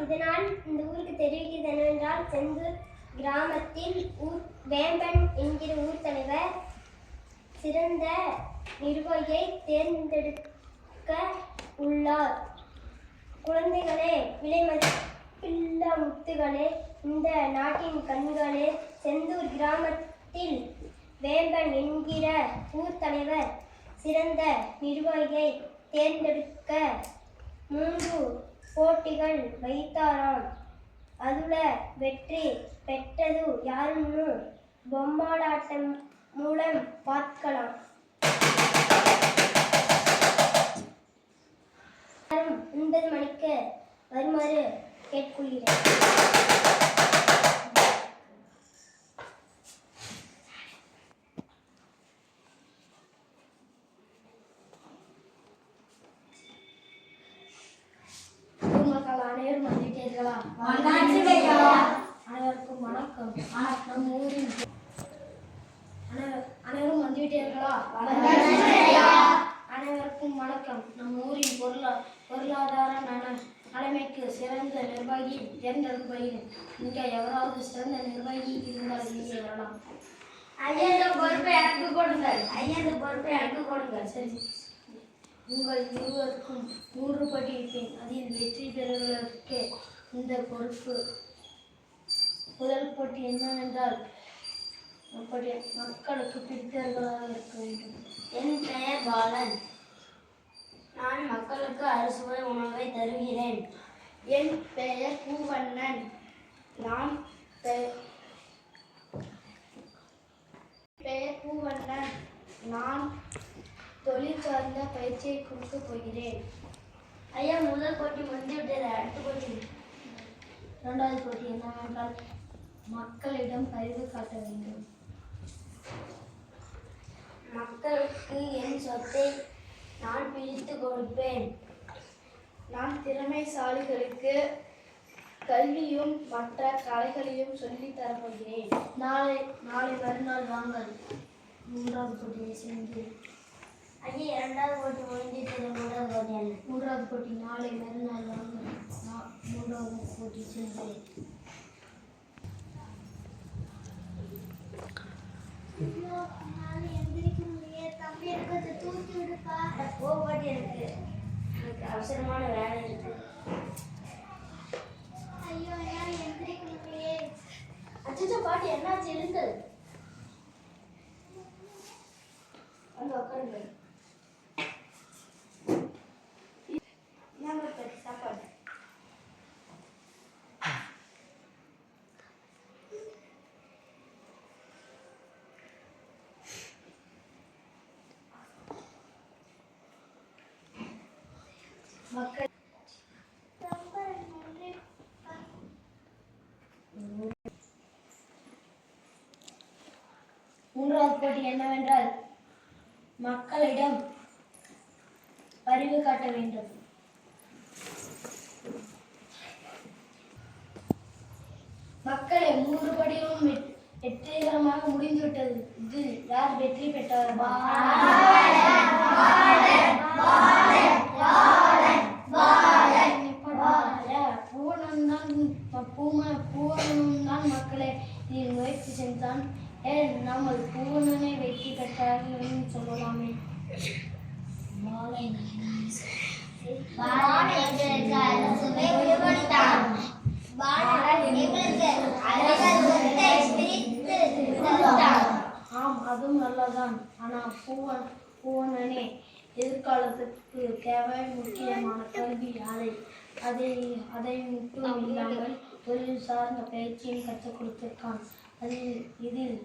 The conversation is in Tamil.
இதனால் இந்த ஊருக்கு தெரிவிக்கிறது என்னவென்றால், செந்தூர் கிராமத்தில் வேம்பன் என்கிற ஊர் தலைவர் சிறந்த நிர்வாகியை தேர்ந்தெடுக்க உள்ளார். குழந்தைகளே, விலைமதிப்பில்லா முத்துகளே, இந்த நாட்டின் கண்களே, செந்தூர் கிராமத்தில் வேம்பன் என்கிற ஊர் தலைவர் சிறந்த நிர்வாகியை தேர்ந்தெடுக்க 3 போட்டிகள் வைத்தாராம். அதுல வெற்றி பெற்றது யாருன்னு பொம்மாடாட்டம் மூலம் பார்க்கலாம். 9 மணிக்கு வருமாறு கேட்டுக்கொள்கிறேன். அனைவரும் வந்துவிட்டீர்களா? அனைவருக்கும் வணக்கம். நம் ஊரின் அனைவரும் வந்துவிட்டீர்களா? அனைவருக்கும் வணக்கம். நம் ஊரின் பொருளாதார நிலைமைக்கு சிறந்த நிர்வாகி தேர்ந்தெடுக்கப்படுகிறேன். இங்கே எவராவது சிறந்த நிர்வாகி இருந்தால் இங்கே வரலாம். ஐயா, இந்த பொறுப்பை எனக்கு கொடுங்கள். சரி, உங்கள் இருவருக்கும் 3 படி இருப்பேன். அதில் வெற்றி பெறுவதற்கு இந்த பொறுப்பு. முதல் போட்டி என்னவென்றால், மக்களுக்கு பிடித்தவர்களாக இருக்க வேண்டும். என் பெயர் பாலன். நான் மக்களுக்கு அறுசுவை உணவை தருகிறேன். என் பெயர் பூவண்ணன். நான் தொழில் சார்ந்த பயிற்சியை கொடுக்க போகிறேன். ஐயா, முதல் போட்டி முடிந்துவிட்டது. அடுத்த போட்டி 2வது போட்டி என்னவென்றால், மக்களிடம் பரிவு காட்ட வேண்டும். மக்களுக்கு என் சொத்தை நான் பிரித்து கொடுப்பேன். நான் திறமைசாலிகளுக்கு கல்வியும் மற்ற கலைகளையும் சொல்லித் தரப்போகிறேன். நாளை மறுநாள் வாங்கள் 3வது போட்டியை சேர்ந்து. ஐயா, 2வது போட்டி முடிஞ்சிட்டது. 3வது போட்டி நாளை மறுநாள் வாங்கள். 3வது போட்டி சேர்ந்து. தம்பி, எனக்கு தூக்கி விடுப்பா. போட்டி இருக்கு, எனக்கு அவசரமான வேலை இருக்கு. ஐயோ, என்னால எந்திரிக்க முடியலையே. அச்சோ பாட்டி, என்னாச்சு? எழுந்து வந்து உட்காருங்க. சாப்பாடு. மக்கள் 3வது போட்டி என்னவென்றால், மக்களிடம் பரிவு காட்ட வேண்டும். மக்களே, 3 படியும் வெற்றிகரமாக முடிந்துவிட்டது. இதில் யார் வெற்றி பெற்றார்? பூவனும் தான் மக்களே இதில் முயற்சி சென்றான். ஏன் நம்ம பூவனனை வெற்றி பெற்றார்கள் சொல்லலாமே. ஆம், அதுவும் நல்லதான். ஆனால் பூவனனே எதிர்காலத்துக்கு தேவை முக்கியமான கல்வி. அதை மட்டும் இல்லாமல் தொழில் சார்ந்த பயிற்சியும் கற்றுக் கொடுத்திருக்கான். இதில்